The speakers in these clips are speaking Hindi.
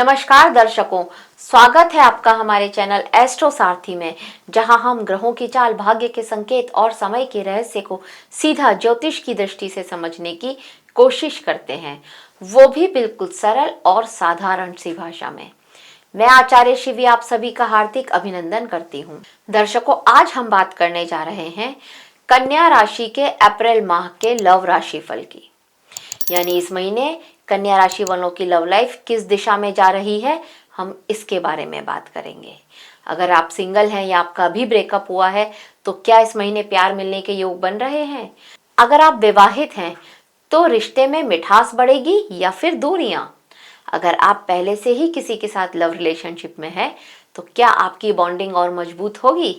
नमस्कार दर्शकों, स्वागत है आपका हमारे चैनल एस्ट्रो सारथी में, जहां हम ग्रहों की चाल, भाग्य के संकेत और समय के रहस्य को सीधा ज्योतिष की दृष्टि से समझने की कोशिश करते हैं, वो भी बिल्कुल सरल और साधारण सी भाषा में। मैं आचार्य शिवी आप सभी का हार्दिक अभिनंदन करती हूँ। दर्शकों, आज हम बात करने जा रहे हैं कन्या राशि के अप्रैल माह के लव राशि फल की। यानी इस महीने कन्या राशि वालों की लव लाइफ किस दिशा में जा रही है, हम इसके बारे में बात करेंगे। अगर आप सिंगल हैं या आपका अभी ब्रेकअप हुआ है तो क्या इस महीने प्यार मिलने के योग बन रहे हैं। अगर आप विवाहित हैं तो रिश्ते में मिठास बढ़ेगी या फिर दूरियां। अगर आप पहले से ही किसी के साथ लव रिलेशनशिप में हैं तो क्या आपकी बॉन्डिंग और मजबूत होगी।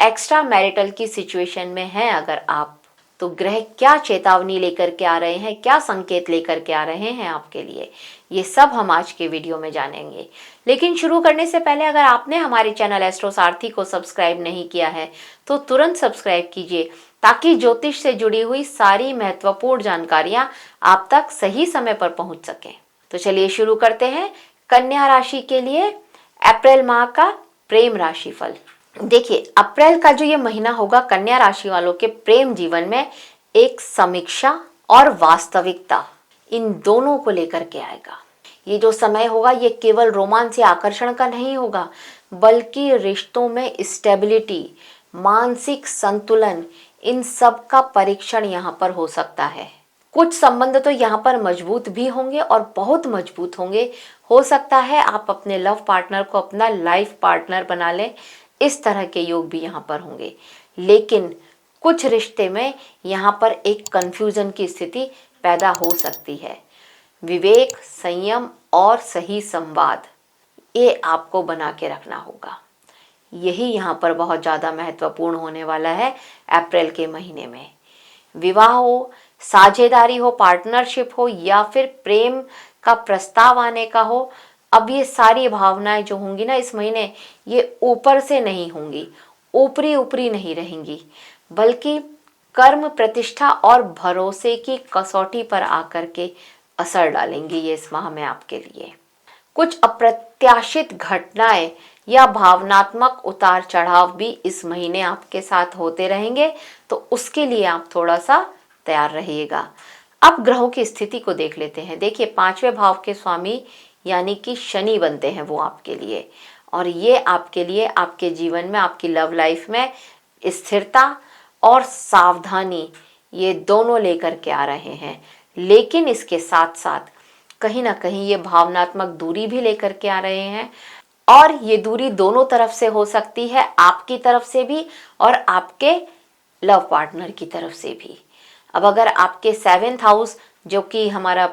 एक्स्ट्रा मैरिटल की सिचुएशन में हैं अगर आप, तो ग्रह क्या चेतावनी लेकर के आ रहे हैं, क्या संकेत लेकर के आ रहे हैं आपके लिए, ये सब हम आज के वीडियो में जानेंगे। लेकिन शुरू करने से पहले अगर आपने हमारे चैनल एस्ट्रो सारथी को सब्सक्राइब नहीं किया है तो तुरंत सब्सक्राइब कीजिए, ताकि ज्योतिष से जुड़ी हुई सारी महत्वपूर्ण जानकारियां आप तक सही समय पर पहुंच सकें। तो चलिए शुरू करते हैं कन्या राशि के लिए अप्रैल माह का प्रेम राशि फल। देखिए, अप्रैल का जो ये महीना होगा कन्या राशि वालों के प्रेम जीवन में एक समीक्षा और वास्तविकता, इन दोनों को लेकर के आएगा। ये जो समय होगा ये केवल रोमांस या आकर्षण का नहीं होगा, बल्कि रिश्तों में स्टेबिलिटी, मानसिक संतुलन, इन सब का परीक्षण यहाँ पर हो सकता है। कुछ संबंध तो यहाँ पर मजबूत भी होंगे और बहुत मजबूत होंगे। हो सकता है आप अपने लव पार्टनर को अपना लाइफ पार्टनर बना लें, इस तरह के योग भी यहाँ पर होंगे। लेकिन कुछ रिश्ते में यहाँ पर एक कंफ्यूजन की स्थिति पैदा हो सकती है। विवेक, संयम और सही संवाद, ये आपको बना के रखना होगा। यही यहाँ पर बहुत ज़्यादा महत्वपूर्ण होने वाला है अप्रैल के महीने में। विवाह हो, साझेदारी हो, पार्टनरशिप हो या फिर प्रेम का प्रस्ताव आने का हो, अब ये सारी भावनाएं जो होंगी ना इस महीने, ये ऊपर से नहीं होंगी, ऊपरी ऊपरी नहीं रहेंगी, बल्कि कर्म, प्रतिष्ठा और भरोसे की कसौटी पर आकर के असर डालेंगी ये इस माह में आपके लिए। कुछ अप्रत्याशित घटनाएं या भावनात्मक उतार चढ़ाव भी इस महीने आपके साथ होते रहेंगे, तो उसके लिए आप थोड़ा सा तैयार रहिएगा। अब ग्रहों की स्थिति को देख लेते हैं। देखिए, 5वें भाव के स्वामी यानी कि शनि बनते हैं वो आपके लिए, और ये आपके लिए आपके जीवन में, आपकी लव लाइफ में स्थिरता और सावधानी, ये दोनों लेकर के आ रहे हैं। लेकिन इसके साथ साथ कहीं ना कहीं ये भावनात्मक दूरी भी लेकर के आ रहे हैं, और ये दूरी दोनों तरफ से हो सकती है, आपकी तरफ से भी और आपके लव पार्टनर की तरफ से भी। अब अगर आपके 7th हाउस जो कि हमारा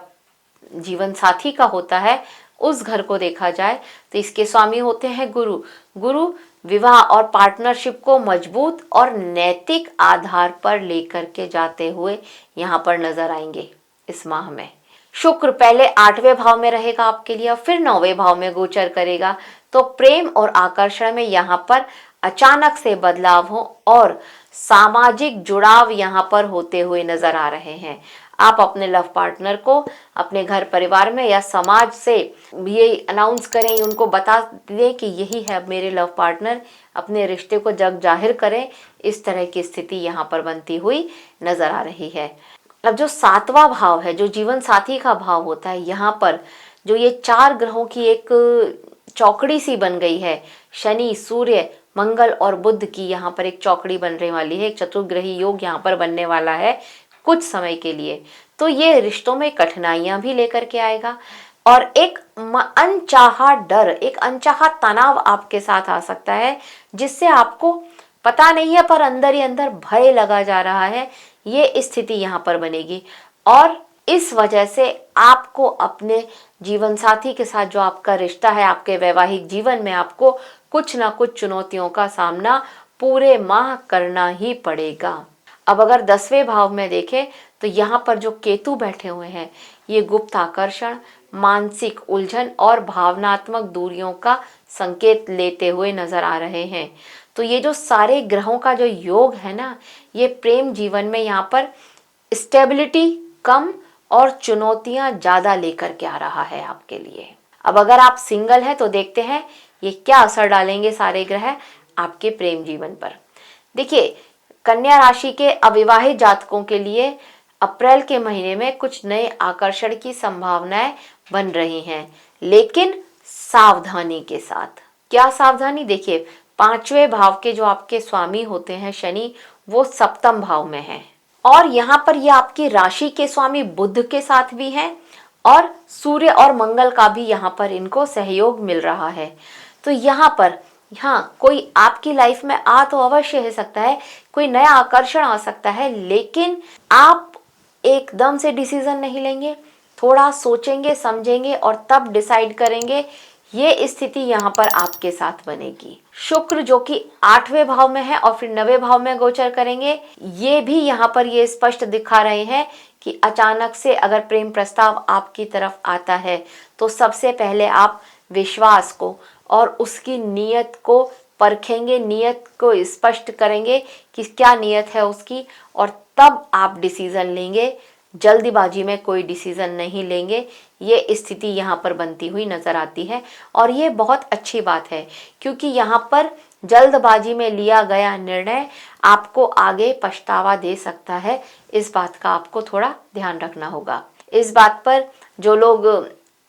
जीवन साथी का होता है, उस घर को देखा जाए तो इसके स्वामी होते हैं गुरु। गुरु विवाह और पार्टनरशिप को मजबूत और नैतिक आधार पर लेकर के जाते हुए यहाँ पर नजर आएंगे इस माह में। शुक्र पहले 8वें भाव में रहेगा आपके लिए, फिर 9वें भाव में गोचर करेगा, तो प्रेम और आकर्षण में यहाँ पर अचानक से बदलाव हो और सामाजिक जुड़ाव यहाँ पर होते हुए नजर आ रहे हैं। आप अपने लव पार्टनर को अपने घर परिवार में या समाज से ये अनाउंस करें, उनको बता दें कि यही है मेरे लव पार्टनर, अपने रिश्ते को जग जाहिर करें। इस तरह की स्थिति यहाँ पर बनती हुई नजर आ रही है। अब जो 7वां भाव है, जो जीवन साथी का भाव होता है, यहाँ पर जो ये 4 ग्रहों की एक चौकड़ी सी बन गई है, शनि, सूर्य, मंगल और बुध की यहाँ पर एक चौकड़ी बनने वाली है, एक चतुर्ग्रही योग यहाँ पर बनने वाला है कुछ समय के लिए। तो ये रिश्तों में कठिनाइयां भी लेकर के आएगा, और एक अनचाहा डर, एक अनचाहा तनाव आपके साथ आ सकता है, जिससे आपको पता नहीं है पर अंदर ही अंदर भय लगा जा रहा है। ये स्थिति यहाँ पर बनेगी, और इस वजह से आपको अपने जीवन साथी के साथ जो आपका रिश्ता है, आपके वैवाहिक जीवन में आपको कुछ ना कुछ चुनौतियों का सामना पूरे माह करना ही पड़ेगा। अब अगर 10वें भाव में देखें तो यहाँ पर जो केतु बैठे हुए हैं, ये गुप्त आकर्षण, मानसिक उलझन और भावनात्मक दूरियों का संकेत लेते हुए नजर आ रहे हैं। तो ये जो सारे ग्रहों का जो योग है ना, ये प्रेम जीवन में यहाँ पर स्टेबिलिटी कम और चुनौतियां ज्यादा लेकर के आ रहा है आपके लिए। अब अगर आप सिंगल हैं तो देखते हैं ये क्या असर डालेंगे सारे ग्रह आपके प्रेम जीवन पर। देखिए, कन्या राशि के अविवाहित जातकों के लिए अप्रैल के महीने में कुछ नए आकर्षण की संभावनाएं बन रही हैं, लेकिन सावधानी के साथ। क्या सावधानी? देखिए, 5वें भाव के जो आपके स्वामी होते हैं शनि, वो सप्तम भाव में है और यहाँ पर ये आपकी राशि के स्वामी बुध के साथ भी हैं और सूर्य और मंगल का भी यहाँ पर इनको सहयोग मिल रहा है। तो यहाँ पर हाँ, कोई आपकी लाइफ में आ तो अवश्य है सकता है, कोई नया आकर्षण आ सकता है, लेकिन आप एकदम से डिसीजन नहीं लेंगे, थोड़ा सोचेंगे समझेंगे और तब डिसाइड करेंगे। ये स्थिति यहाँ पर आपके साथ बनेगी। शुक्र जो कि 8वें भाव में है और फिर 9वें भाव में गोचर करेंगे, ये भी यहाँ पर ये स्पष्ट दिखा रहे हैं कि अचानक से अगर प्रेम प्रस्ताव आपकी तरफ आता है तो सबसे पहले आप विश्वास को और उसकी नीयत को परखेंगे, नीयत को स्पष्ट करेंगे कि क्या नीयत है उसकी, और तब आप डिसीजन लेंगे। जल्दीबाजी में कोई डिसीजन नहीं लेंगे। ये स्थिति यहाँ पर बनती हुई नजर आती है और ये बहुत अच्छी बात है, क्योंकि यहाँ पर जल्दबाजी में लिया गया निर्णय आपको आगे पछतावा दे सकता है। इस बात का आपको थोड़ा ध्यान रखना होगा। इस बात पर जो लोग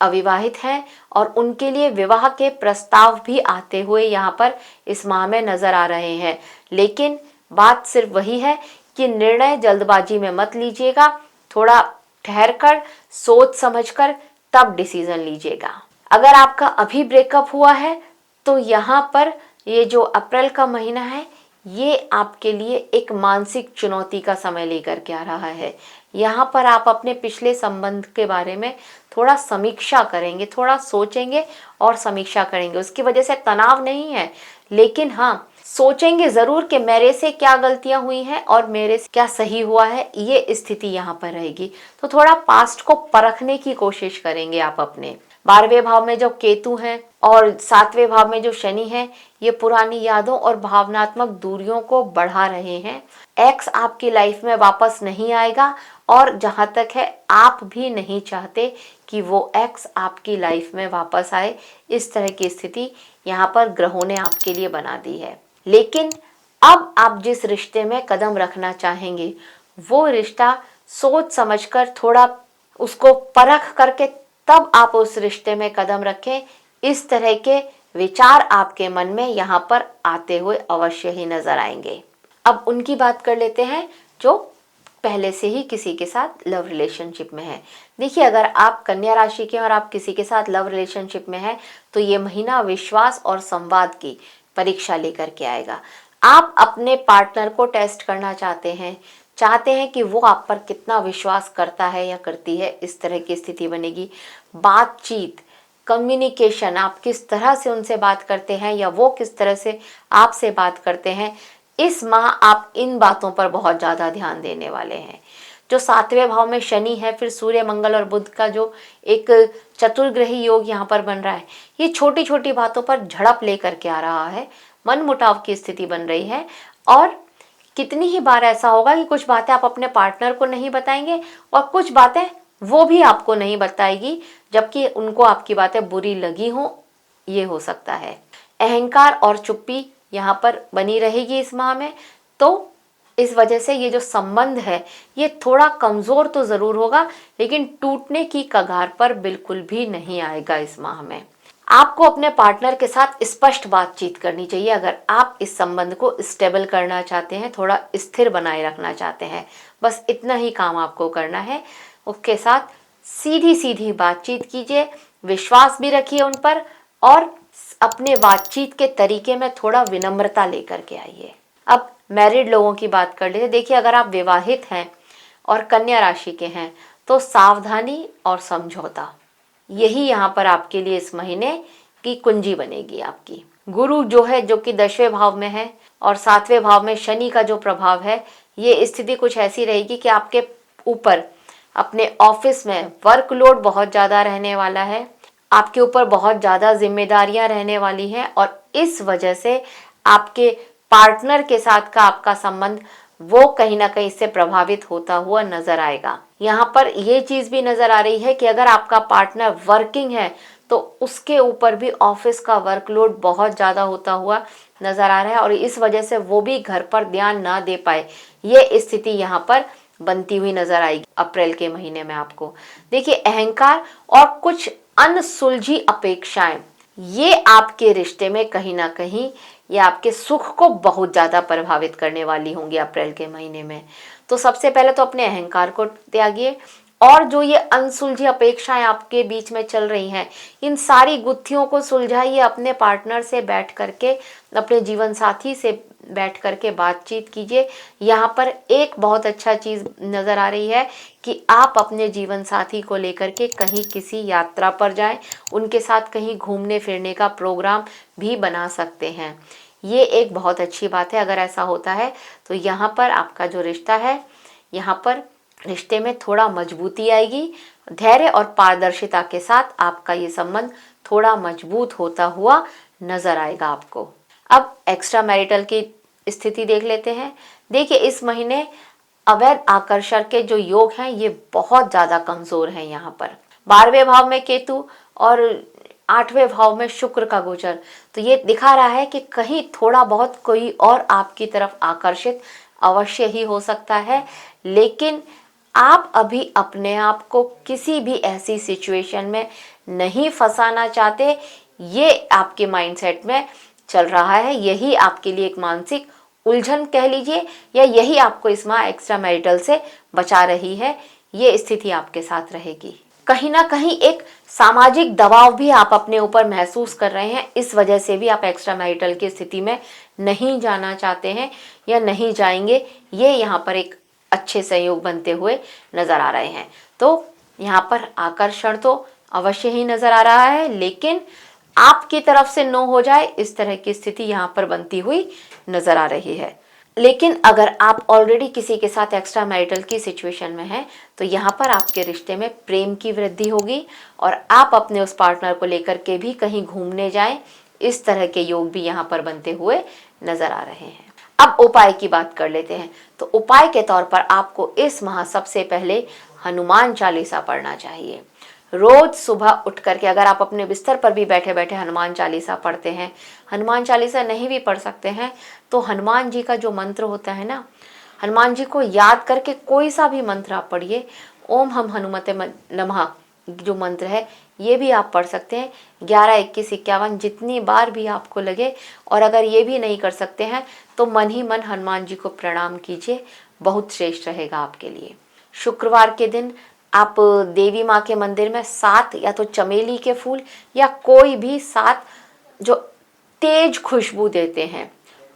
अविवाहित हैं और उनके लिए विवाह के प्रस्ताव भी आते हुए यहाँ पर इस माह में नजर आ रहे हैं, लेकिन बात सिर्फ वही है कि निर्णय जल्दबाजी में मत लीजिएगा, थोड़ा ठहरकर सोच समझकर तब डिसीजन लीजिएगा। अगर आपका अभी ब्रेकअप हुआ है तो यहाँ पर ये जो अप्रैल का महीना है ये आपके लिए एक मानसिक चुनौती का समय लेकर के आ रहा है। यहाँ पर आप अपने पिछले संबंध के बारे में थोड़ा समीक्षा करेंगे, थोड़ा सोचेंगे और समीक्षा करेंगे। उसकी वजह से तनाव नहीं है, लेकिन हाँ, सोचेंगे जरूर कि मेरे से क्या गलतियां हुई हैं और मेरे से क्या सही हुआ है। ये स्थिति यहाँ पर रहेगी। तो थोड़ा पास्ट को परखने की कोशिश करेंगे आप अपने। 12वें भाव में जो केतु हैं और 7वें भाव में जो शनि है, ये पुरानी यादों और भावनात्मक दूरियों को बढ़ा रहे हैं। एक्स आपकी लाइफ में वापस नहीं आएगा और जहां तक है आप भी नहीं चाहते कि वो एक्स आपकी लाइफ में वापस आए। इस तरह की स्थिति यहाँ पर ग्रहों ने आपके लिए बना दी है। लेकिन अब आप जिस रिश्ते में कदम रखना चाहेंगे वो रिश्ता सोच समझकर थोड़ा उसको परख करके तब आप उस रिश्ते में कदम रखें। इस तरह के विचार आपके मन में यहाँ पर आते हुए अवश्य ही नजर आएंगे। अब उनकी बात कर लेते हैं जो पहले से ही किसी के साथ लव रिलेशनशिप में है। देखिए, अगर आप कन्या राशि के और आप किसी के साथ लव रिलेशनशिप में हैं तो ये महीना विश्वास और संवाद की परीक्षा लेकर के आएगा। आप अपने पार्टनर को टेस्ट करना चाहते हैं कि वो आप पर कितना विश्वास करता है या करती है। इस तरह की स्थिति बनेगी। बातचीत, कम्युनिकेशन, आप किस तरह से उनसे बात करते हैं या वो किस तरह से आपसे बात करते हैं, इस माह आप इन बातों पर बहुत ज़्यादा ध्यान देने वाले हैं। जो 7वें भाव में शनि है, फिर सूर्य मंगल और बुध का जो एक चतुर्ग्रही योग यहाँ पर बन रहा है, ये छोटी छोटी बातों पर झड़प लेकर के आ रहा है। मनमुटाव की स्थिति बन रही है और कितनी ही बार ऐसा होगा कि कुछ बातें आप अपने पार्टनर को नहीं बताएंगे और कुछ बातें वो भी आपको नहीं बताएगी, जबकि उनको आपकी बातें बुरी लगी हो, ये हो सकता है। अहंकार और चुप्पी यहाँ पर बनी रहेगी इस माह में, तो इस वजह से ये जो संबंध है ये थोड़ा कमजोर तो जरूर होगा, लेकिन टूटने की कगार पर बिल्कुल भी नहीं आएगा इस माह में। आपको अपने पार्टनर के साथ स्पष्ट बातचीत करनी चाहिए अगर आप इस संबंध को स्टेबल करना चाहते हैं, थोड़ा स्थिर बनाए रखना चाहते हैं। बस इतना ही काम आपको करना है। उसके साथ सीधी सीधी बातचीत कीजिए, विश्वास भी रखिए उन पर और अपने बातचीत के तरीके में थोड़ा विनम्रता लेकर के आइए। अब मैरिड लोगों की बात कर लेते। देखिए, अगर आप विवाहित हैं और कन्या राशि के हैं तो सावधानी और समझौता, यही यहाँ पर आपके लिए इस महीने की कुंजी बनेगी आपकी। गुरु जो है, जो कि 10वें भाव में है और 7वें भाव में शनि का जो प्रभाव है, ये स्थिति कुछ ऐसी रहेगी कि आपके ऊपर अपने ऑफिस में वर्कलोड बहुत ज़्यादा रहने वाला है, आपके ऊपर बहुत ज़्यादा जिम्मेदारियां रहने वाली हैं और इस वजह से आपके पार्टनर के साथ का आपका संबंध वो कहीं ना कहीं इससे प्रभावित होता हुआ नजर आएगा। यहाँ पर ये चीज भी नजर आ रही है कि अगर आपका पार्टनर वर्किंग है तो उसके ऊपर भी ऑफिस का वर्कलोड बहुत ज़्यादा होता हुआ नज़र आ रहा है और इस वजह से वो भी घर पर ध्यान ना दे पाए, ये स्थिति यहाँ पर बनती हुई नजर आएगी अप्रैल के महीने में आपको। देखिए, अहंकार और कुछ अनसुलझी अपेक्षाएं, ये आपके रिश्ते में कहीं ना कहीं ये आपके सुख को बहुत ज़्यादा प्रभावित करने वाली होंगी अप्रैल के महीने में। तो सबसे पहले तो अपने अहंकार को त्यागिए और जो ये अनसुलझी अपेक्षाएं आपके बीच में चल रही हैं, इन सारी गुत्थियों को सुलझाइए। अपने पार्टनर से बैठ करके, अपने जीवन साथी से बैठ करके बातचीत कीजिए। यहाँ पर एक बहुत अच्छा चीज़ नज़र आ रही है कि आप अपने जीवन साथी को लेकर के कहीं किसी यात्रा पर जाएं, उनके साथ कहीं घूमने फिरने का प्रोग्राम भी बना सकते हैं। ये एक बहुत अच्छी बात है। अगर ऐसा होता है तो यहाँ पर आपका जो रिश्ता है, यहाँ पर रिश्ते में थोड़ा मजबूती आएगी। धैर्य और पारदर्शिता के साथ आपका ये संबंध थोड़ा मजबूत होता हुआ नजर आएगा आपको। अब एक्स्ट्रा मैरिटल की स्थिति देख लेते हैं। देखिए, इस महीने अवैध आकर्षण के जो योग हैं ये बहुत ज़्यादा कमज़ोर हैं। यहाँ पर 12वें भाव में केतु और 8वें भाव में शुक्र का गोचर, तो ये दिखा रहा है कि कहीं थोड़ा बहुत कोई और आपकी तरफ आकर्षित अवश्य ही हो सकता है, लेकिन आप अभी अपने आप को किसी भी ऐसी सिचुएशन में नहीं फंसाना चाहते। ये आपके माइंडसेट में चल रहा है। यही आपके लिए एक मानसिक उलझन कह लीजिए, या यही आपको इस माह एक्स्ट्रा मैरिटल से बचा रही है। ये स्थिति आपके साथ रहेगी। कहीं ना कहीं एक सामाजिक दबाव भी आप अपने ऊपर महसूस कर रहे हैं। इस वजह से भी आप एक्स्ट्रा मैरिटल की स्थिति में नहीं जाना चाहते हैं या नहीं जाएंगे। ये यहाँ पर एक अच्छे सहयोग बनते हुए नजर आ रहे हैं। तो यहाँ पर आकर्षण तो अवश्य ही नजर आ रहा है, लेकिन आपकी तरफ से नो हो जाए, इस तरह की स्थिति यहाँ पर बनती हुई नजर आ रही है। लेकिन अगर आप ऑलरेडी किसी के साथ एक्स्ट्रा मैरिटल की सिचुएशन में हैं, तो यहाँ पर आपके रिश्ते में प्रेम की वृद्धि होगी और आप अपने उस पार्टनर को लेकर के भी कहीं घूमने जाएं। इस तरह के योग भी यहाँ पर बनते हुए नजर आ रहे हैं। अब उपाय की बात कर लेते हैं। तो उपाय के तौर पर आपको इस माह सबसे पहले हनुमान चालीसा पढ़ना चाहिए। रोज सुबह उठ करके, अगर आप अपने बिस्तर पर भी बैठे बैठे हनुमान चालीसा पढ़ते हैं, हनुमान चालीसा नहीं भी पढ़ सकते हैं, तो हनुमान जी का जो मंत्र होता है ना, हनुमान जी को याद करके कोई सा भी मंत्र आप पढ़िए। ओम हम हनुमते नमः जो मंत्र है, ये भी आप पढ़ सकते हैं 11, 21, 51 जितनी बार भी आपको लगे। और अगर ये भी नहीं कर सकते हैं तो मन ही मन हनुमान जी को प्रणाम कीजिए, बहुत श्रेष्ठ रहेगा आपके लिए। शुक्रवार के दिन आप देवी माँ के मंदिर में 7 या तो चमेली के फूल या कोई भी 7 जो तेज खुशबू देते हैं,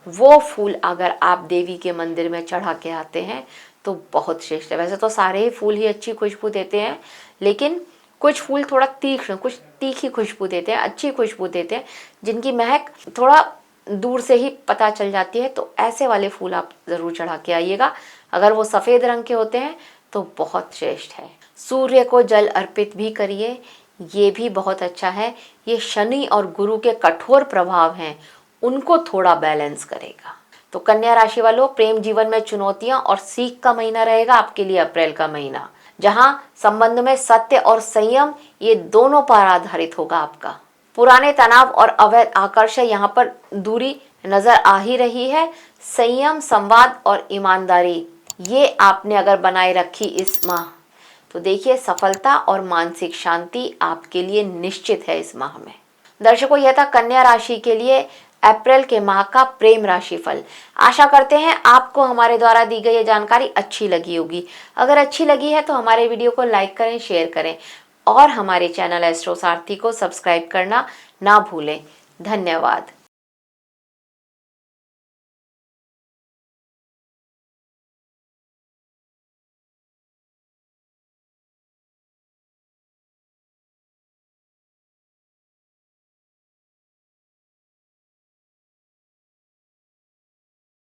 वो फूल अगर आप देवी के मंदिर में चढ़ा के आते हैं तो बहुत श्रेष्ठ है। वैसे तो सारे ही फूल ही अच्छी खुशबू देते हैं, लेकिन कुछ फूल थोड़ा तीक्ष्ण, कुछ तीखी खुशबू देते हैं, अच्छी खुशबू देते हैं, जिनकी महक थोड़ा दूर से ही पता चल जाती है। तो ऐसे वाले फूल आप ज़रूर चढ़ा के आइएगा। अगर वो सफ़ेद रंग के होते हैं तो बहुत श्रेष्ठ है। सूर्य को जल अर्पित भी करिए, ये भी बहुत अच्छा है। ये शनि और गुरु के कठोर प्रभाव हैं, उनको थोड़ा बैलेंस करेगा। तो कन्या राशि वालों, प्रेम जीवन में चुनौतियां और सीख का महीना रहेगा आपके लिए अप्रैल का महीना, जहां संबंध में सत्य और संयम ये दोनों पर आधारित होगा आपका। पुराने तनाव और अवैध आकर्षण यहाँ पर दूरी नजर आ ही रही है। संयम, संवाद और ईमानदारी ये आपने अगर बनाए रखी इस माह, तो देखिए सफलता और मानसिक शांति आपके लिए निश्चित है इस माह में। दर्शकों, यह था कन्या राशि के लिए अप्रैल के माह का प्रेम राशि फल। आशा करते हैं आपको हमारे द्वारा दी गई ये जानकारी अच्छी लगी होगी। अगर अच्छी लगी है तो हमारे वीडियो को लाइक करें, शेयर करें और हमारे चैनल एस्ट्रो सारथी को सब्सक्राइब करना ना भूलें। धन्यवाद।